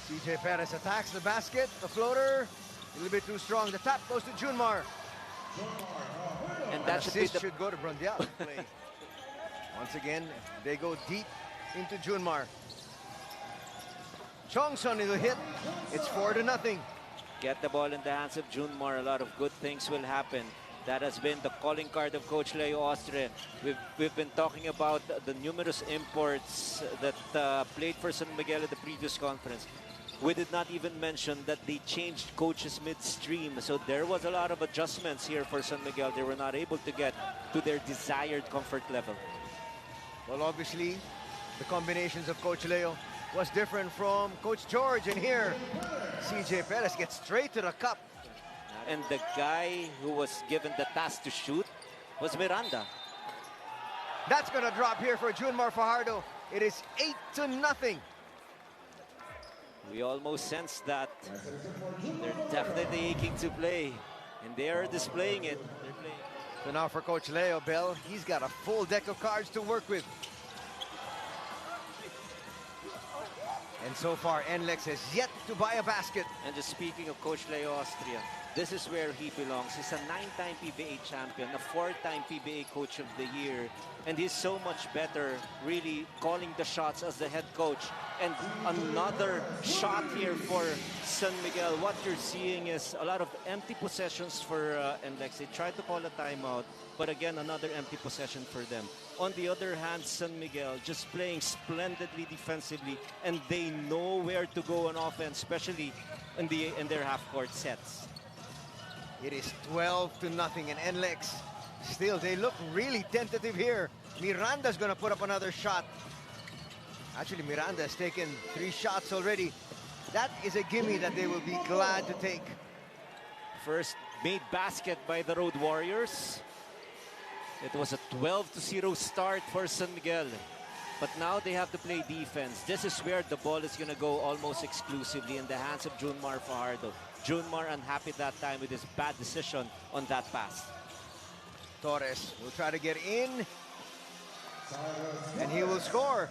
CJ Perez attacks the basket. The floater, a little bit too strong. The tap goes to Junmar. And that should go to Brundial. Once again, they go deep into Junmar. Chongson will hit. It's 4-0. Get the ball in the hands of Junmar. A lot of good things will happen. That has been the calling card of Coach Leo Austria. We've been talking about the numerous imports that played for San Miguel at the previous conference. We did not even mention that they changed coaches midstream. So there was a lot of adjustments here for San Miguel. They were not able to get to their desired comfort level. Well, obviously, the combinations of Coach Leo was different from Coach George. And here, CJ Perez gets straight to the cup. And the guy who was given the task to shoot was Miranda. That's going to drop here for Junmar Fajardo. It is 8-0. We almost sense that they're definitely aching to play, and they are displaying it. So now for Coach Leo Bell, he's got a full deck of cards to work with. And so far, NLEX has yet to buy a basket. And just speaking of Coach Leo Austria, this is where he belongs. He's a 9-time PBA champion, a 4-time PBA Coach of the Year. And he's so much better, really calling the shots as the head coach. And another shot here for San Miguel. What you're seeing is a lot of empty possessions for NLEX. They tried to call a timeout, but again, another empty possession for them. On the other hand, San Miguel just playing splendidly defensively, and they know where to go on offense, especially in their half-court sets. It is 12-0, and NLEX still, they look really tentative here. Miranda's going to put up another shot. Actually, Miranda has taken 3 shots already. That is a gimme that they will be glad to take. First made basket by the Road Warriors. It was a 12-0 start for San Miguel. But now they have to play defense. This is where the ball is going to go almost exclusively in the hands of Junmar Fajardo. Junmar unhappy that time with his bad decision on that pass. Torres will try to get in, and he will score.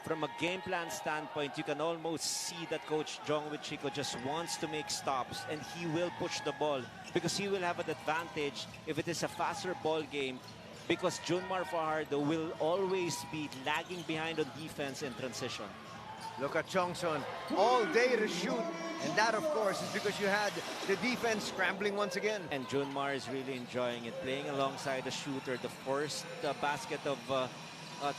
From a game plan standpoint, you can almost see that Coach Jong Wichiko just wants to make stops, and he will push the ball because he will have an advantage if it is a faster ball game, because Junmar Fajardo will always be lagging behind on defense in transition. Look at Chongson, all day to shoot, and that, of course, is because you had the defense scrambling once again. And Junmar is really enjoying it, playing alongside the shooter. The first basket of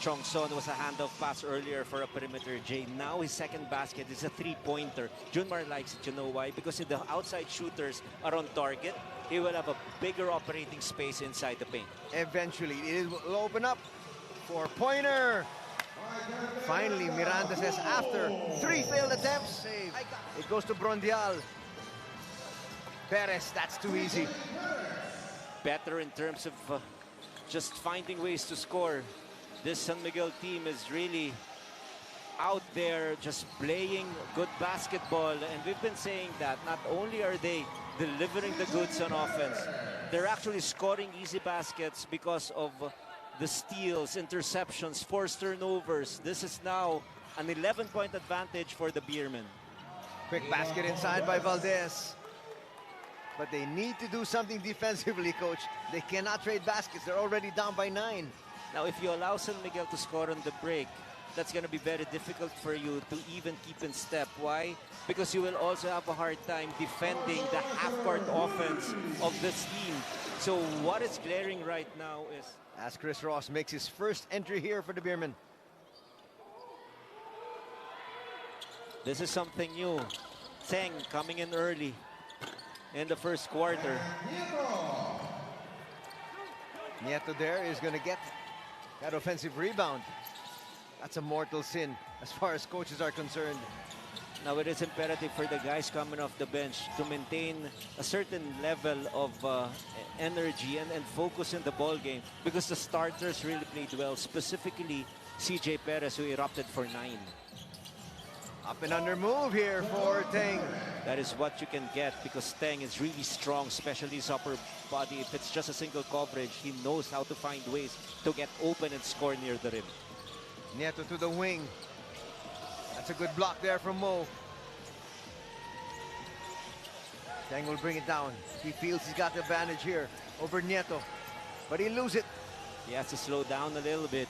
Chongson was a handoff pass earlier for a perimeter J. Now his second basket is a 3-pointer. Junmar likes it, you know why? Because if the outside shooters are on target, he will have a bigger operating space inside the paint. Eventually, it will open up for Pointer. Finally, Miranda says after 3 failed attempts, it goes to Brundial. Perez, that's too easy. Better in terms of just finding ways to score. This San Miguel team is really out there just playing good basketball. And we've been saying that not only are they delivering the goods on offense, they're actually scoring easy baskets because of the steals, interceptions, forced turnovers. This is now an 11-point advantage for the Beermen. Quick basket inside by Valdez. But they need to do something defensively, Coach. They cannot trade baskets. They're already down by 9. Now, if you allow San Miguel to score on the break, that's going to be very difficult for you to even keep in step. Why? Because you will also have a hard time defending the half-court offense of this team. So what is glaring right now is, as Chris Ross makes his first entry here for the Beermen. This is something new. Teng coming in early in the first quarter. Nieto there is going to get that offensive rebound. That's a mortal sin as far as coaches are concerned. Now it is imperative for the guys coming off the bench to maintain a certain level of energy and focus in the ball game, because the starters really played well, specifically CJ Perez, who erupted for 9. Up and under move here for Teng. That is what you can get, because Teng is really strong, especially his upper body. If it's just a single coverage, he knows how to find ways to get open and score near the rim. Nieto to the wing. That's a good block there from Mo. Tang will bring it down. He feels he's got the advantage here over Nieto, but he loses it. He has to slow down a little bit.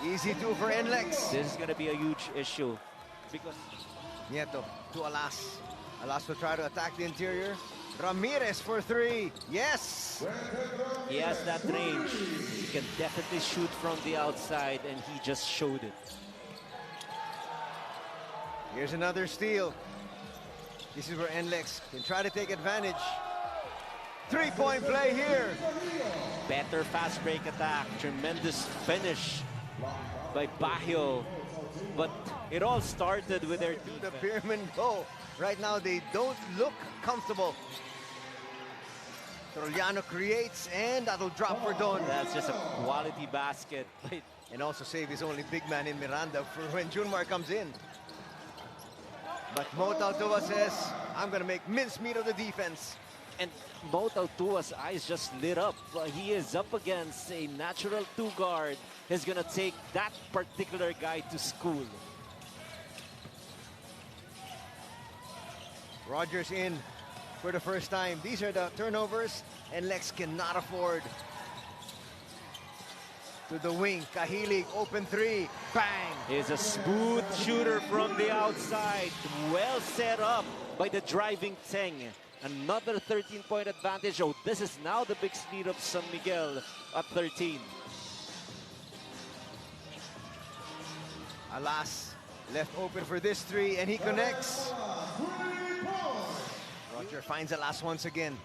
Easy two for NLEX. This is going to be a huge issue because Nieto to Alas. Alas will try to attack the interior. Ramirez for three. Yes! he has that range. He can definitely shoot from the outside, and he just showed it. Here's another steal. This is where NLEX can try to take advantage. Three-point play here. Better fast break attack. Tremendous finish by Baguio. But it all started with their defense. The Beermen go. Right now, they don't look comfortable. Trollano creates, and that'll drop for Don. That's just a quality basket. And also save his only big man in Miranda for when Junmar comes in. But Mo Tautua says, I'm going to make mincemeat of the defense. And Mo Tautua's eyes just lit up. He is up against a natural two guard. He's going to take that particular guy to school. Rogers in for the first time. These are the turnovers NLEX cannot afford. To the wing, Kahilig, open three, bang! He's a smooth shooter from the outside. Well set up by the driving Teng. Another 13-point advantage. Oh, this is now the big lead of San Miguel at 13. Alas, left open for this three, and he connects. Roger finds Alas once again.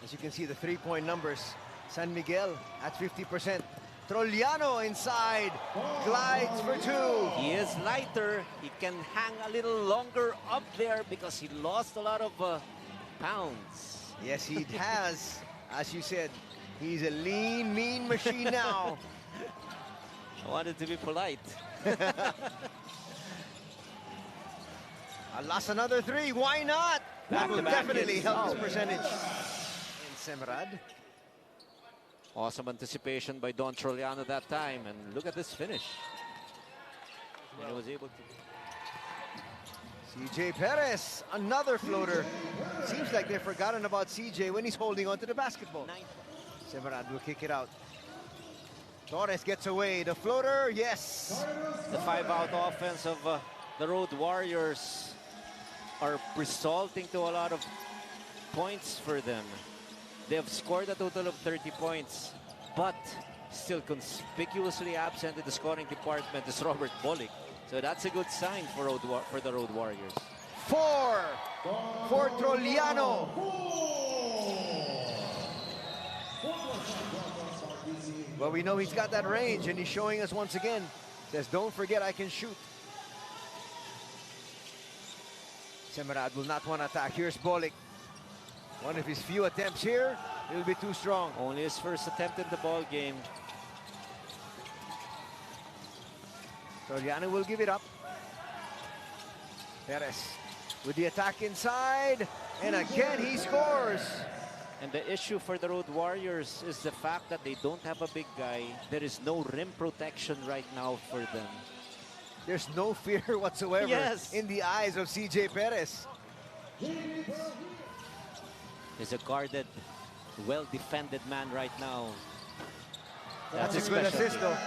As you can see, the three-point numbers. San Miguel at 50%. Trollano inside, glides for two. He is lighter. He can hang a little longer up there because he lost a lot of pounds. Yes, he has. As you said, he's a lean, mean machine now. I wanted to be polite. Alas, another three. Why not? That will definitely help his percentage. And Semrad. Awesome anticipation by Don Trollano that time. And look at this finish. And he was able to... CJ Perez, another floater. Seems like they've forgotten about CJ when he's holding on to the basketball. Semrad will kick it out. Torres gets away. The floater, yes. The five-out offense of the Road Warriors are resulting to a lot of points for them. They have scored a total of 30 points, but still conspicuously absent in the scoring department is Robert Bolick. So that's a good sign for the Road Warriors. Four for Trollano. Well, we know he's got that range, and he's showing us once again. Says, don't forget I can shoot. Semrad will not want to attack. Here's Bolick. One of his few attempts here. It'll be too strong. Only his first attempt in the ball game. Trollano will give it up. Perez with the attack inside. And again, he scores. And the issue for the Road Warriors is the fact that they don't have a big guy. There is no rim protection right now for them. There's no fear whatsoever in the eyes of CJ Perez. He's a guarded, well-defended man right now. That's a good assist, though.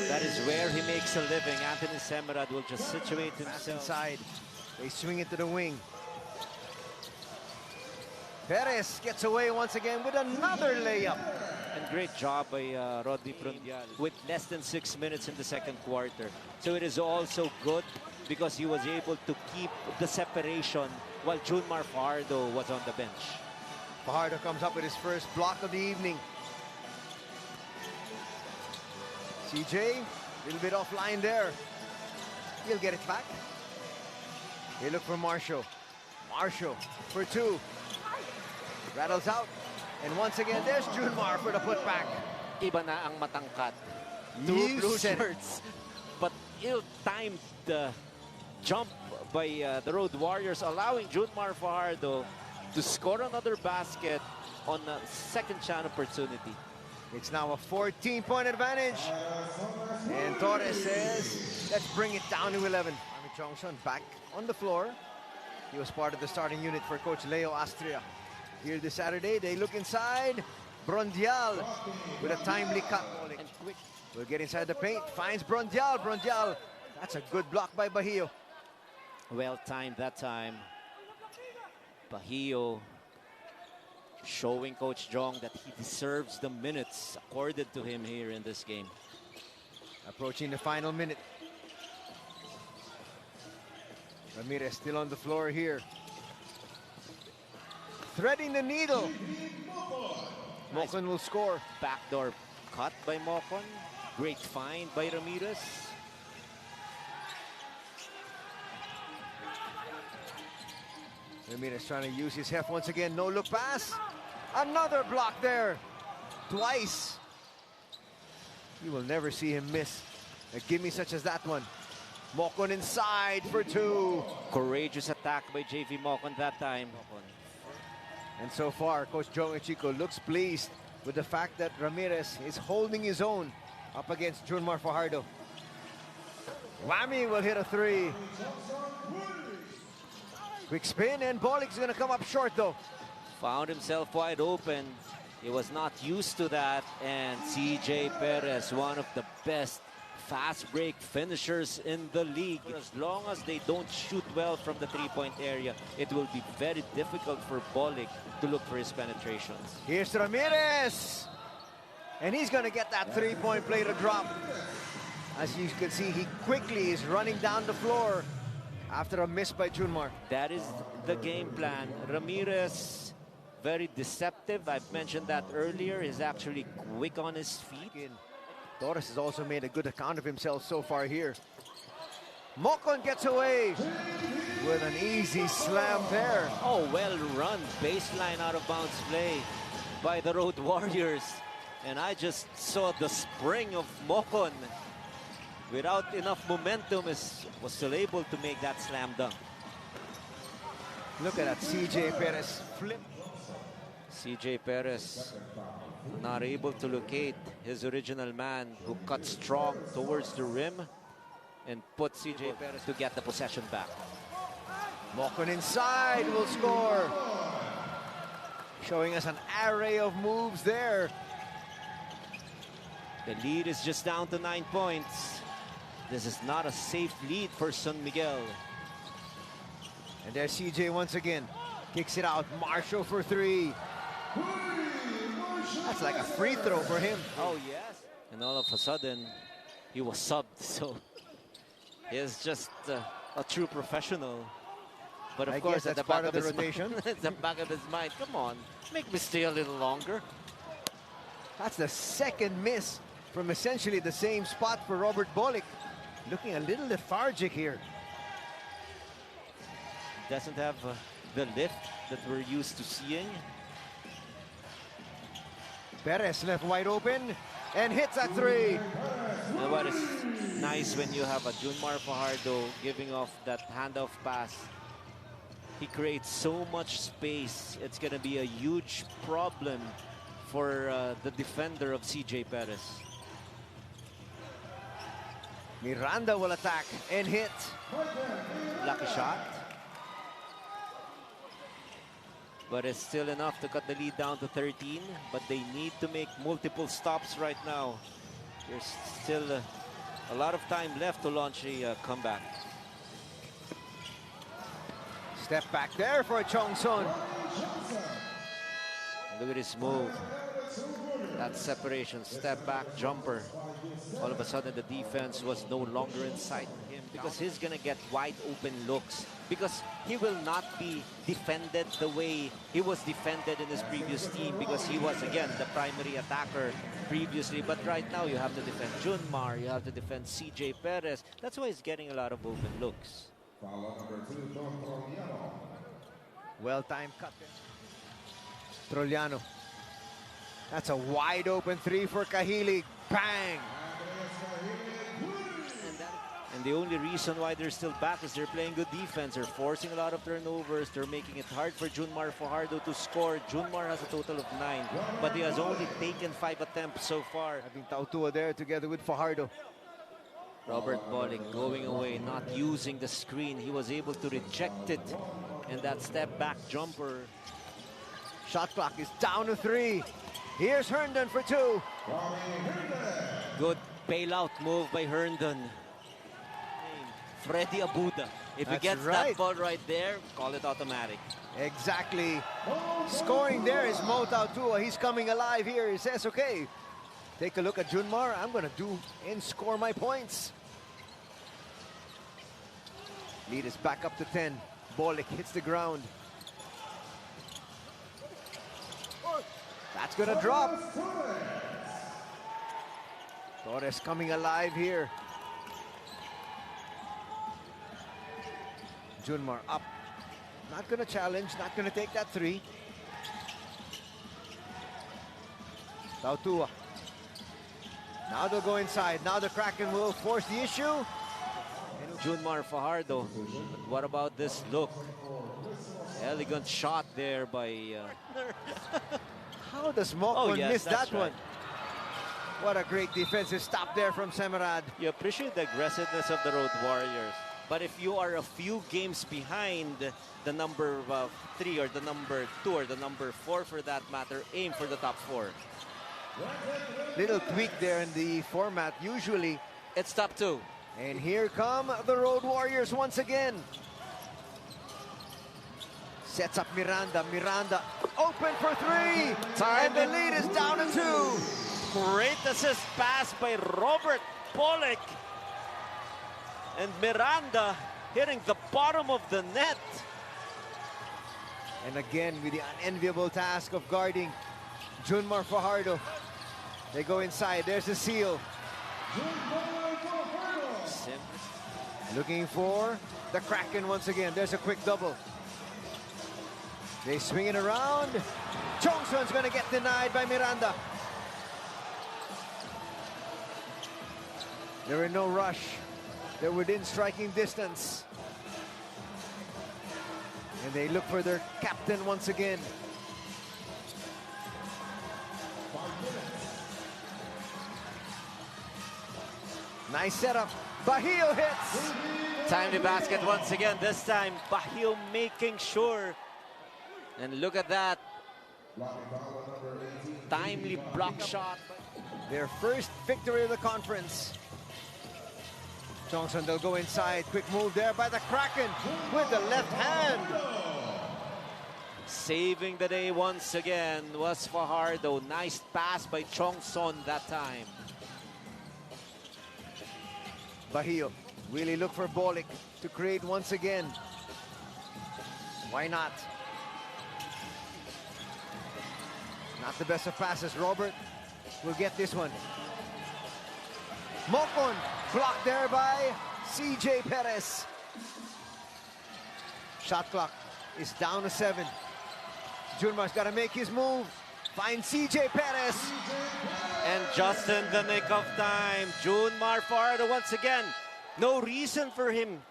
That is where he makes a living. Anthony Semrad will just situate himself inside. They swing it to the wing. Perez gets away once again with another layup. And great job by Rodney Prundial with less than 6 minutes in the second quarter. So it is also good because he was able to keep the separation while Junmar Fajardo was on the bench. Fajardo comes up with his first block of the evening. CJ, a little bit offline there. He'll get it back. They look for Marshall. Marshall for two. Rattles out. And once again, there's Junmar for the putback. Iba na ang matangkat. Two blue shirts. But ill-timed jump by the Road Warriors, allowing Junmar Fajardo to score another basket on a second chance opportunity. It's now a 14-point advantage. And Torres says, let's bring it down to 11. Army Chongson back on the floor. He was part of the starting unit for Coach Leo Astria. Here this Saturday, they look inside. Brondial with a timely cut. And quick. Will get inside the paint. Finds Brondial. Brondial. That's a good block by Bahio. Well timed that time. Bahio showing Coach Jong that he deserves the minutes accorded to him here in this game. Approaching the final minute. Ramirez still on the floor here. Threading the needle. Mocon will score. Backdoor cut by Mocon. Great find by Ramirez. Ramirez trying to use his heft once again. No look pass. Another block there. Twice. You will never see him miss a gimme such as that one. Mocon inside for two. Courageous attack by JV Mocon that time. And so far, Coach Jong Chico looks pleased with the fact that Ramirez is holding his own up against Junmar Fajardo. Whammy will hit a three. Quick spin, and Bolic's going to come up short, though. Found himself wide open. He was not used to that. And CJ Perez, one of the best fast break finishers in the league. As long as they don't shoot well from the three-point area, it will be very difficult for Bolic to look for his penetrations. Here's Ramirez. And he's going to get that three-point play to drop. As you can see, he quickly is running down the floor after a miss by Junmar. That is the game plan. Ramirez, very deceptive. I've mentioned that earlier. He's actually quick on his feet. Torres has also made a good account of himself so far here. Mocon gets away with an easy slam there. Oh, well run. Baseline out of bounds play by the Road Warriors. And I just saw the spring of Mocon. Without enough momentum, was still able to make that slam dunk. Look at that CJ Perez flip. CJ Perez not able to locate his original man, who cut strong towards the rim and put CJ Perez to get the possession back. Mocon inside will score. Showing us an array of moves there. The lead is just down to 9 points. This is not a safe lead for San Miguel. And there's CJ once again. Kicks it out. Marshall for three. That's like a free throw for him. Oh, yes. And all of a sudden, he was subbed. So he's just a true professional. But of course, that's at the part back of the rotation. At the back of his mind, come on, make me stay a little longer. That's the second miss from essentially the same spot for Robert Bolic. Looking a little lethargic here. Doesn't have the lift that we're used to seeing. Perez left wide open and hits a three. And what is nice when you have a Junmar Fajardo giving off that handoff pass. He creates so much space. It's going to be a huge problem for the defender of CJ Perez. Miranda will attack and hit. Lucky shot. But it's still enough to cut the lead down to 13. But they need to make multiple stops right now. There's still a lot of time left to launch a comeback. Step back there for Chong Son. Look at his move. That separation, step back jumper. All of a sudden the defense was no longer in sight of him, because he's gonna get wide open looks, because he will not be defended the way he was defended in his previous team, because he was again the primary attacker previously. But right now you have to defend Junmar, you have to defend CJ Perez. That's why he's getting a lot of open looks. Well-timed cut. Troliano. That's a wide open three for Cahilig. Bang! And the only reason why they're still back is they're playing good defense. They're forcing a lot of turnovers. They're making it hard for Junmar Fajardo to score. Junmar has a total of 9, but he has only taken 5 attempts so far. Having Tautua there together with Fajardo. Robert Bolic going away, not using the screen. He was able to reject it And that step back jumper. Shot clock is down to 3. Here's Herndon for 2. Good bailout move by Herndon. Freddy Abuda. If he gets that ball right there, call it automatic. Exactly. Scoring there is Mo Tautua. He's coming alive here. He says, okay, take a look at Junmar. I'm going to do and score my points. Lead is back up to 10. Bolik hits the ground. That's going to drop. Torres coming alive here. Junmar up. Not going to challenge, not going to take that 3. Tautua. Now they'll go inside. Now the Kraken will force the issue. Junmar Fajardo. But what about this look? Elegant shot there by... How does Mokon miss that one? What a great defensive stop there from Semerad. You appreciate the aggressiveness of the Road Warriors. But if you are a few games behind the number 3 or the number 2 or the number 4 for that matter, aim for the top 4. Little tweak there in the format. Usually it's top 2. And here come the Road Warriors once again. Sets up Miranda. Miranda open for 3. And the lead is down to 2. Great assist pass by Robert Pollock. And Miranda hitting the bottom of the net. And again with the unenviable task of guarding Junmar Fajardo. They go inside. There's a seal. Looking for the Kraken once again. There's a quick double. They swing it around. Chongson's going to get denied by Miranda. They're in no rush. They're within striking distance. And they look for their captain once again. Nice setup. Bahio hits. Timely basket once again. This time, Bahio making sure. And look at that. Timely block shot. Their first victory of the conference. Chongson, they'll go inside. Quick move there by the Kraken with the left hand. Saving the day once again was Fajardo. Nice pass by Chongson that time. Bahio really look for Bolik to create once again. Why not? Not the best of passes. Robert will get this one. Mokon blocked there by CJ Perez. Shot clock is down to 7. Junmar's got to make his move. Finds CJ Perez. And just in the nick of time, Junmar Fajardo once again. No reason for him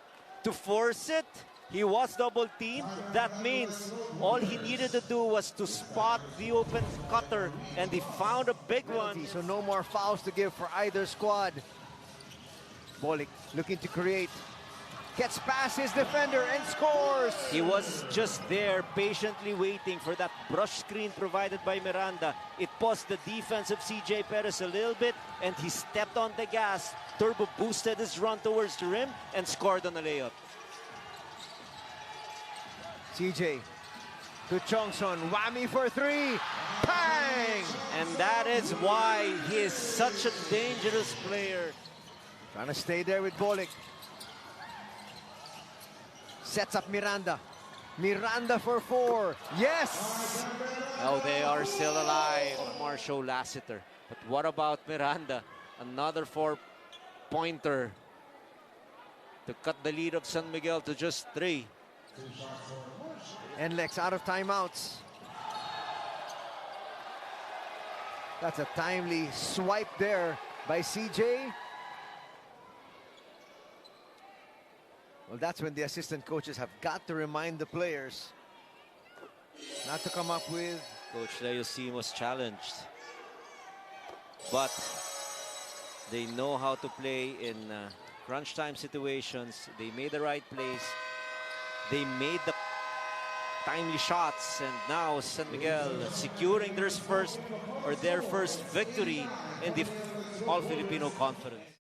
to force it. He was double teamed. That means all he needed to do was to spot the open cutter, and he found a big one. So no more fouls to give for either squad. Bolik looking to create. Gets past his defender and scores. He was just there patiently waiting for that brush screen provided by Miranda. It paused the defense of CJ Perez a little bit, and he stepped on the gas, turbo boosted his run towards the rim, and scored on a layup. CJ to Chongson, whammy for 3, bang! And that is why he is such a dangerous player. Trying to stay there with Bolik. Sets up Miranda. Miranda for 4. Yes! Oh, they are still alive, Marshall Lassiter. But what about Miranda? Another 4-pointer to cut the lead of San Miguel to just 3. NLEX out of timeouts. That's a timely swipe there by CJ. Well, that's when the assistant coaches have got to remind the players not to come up with. Coach Leosim was challenged, but they know how to play in crunch time situations. They made the right plays. They made the timely shots, and now San Miguel securing their first victory in the All-Filipino Conference.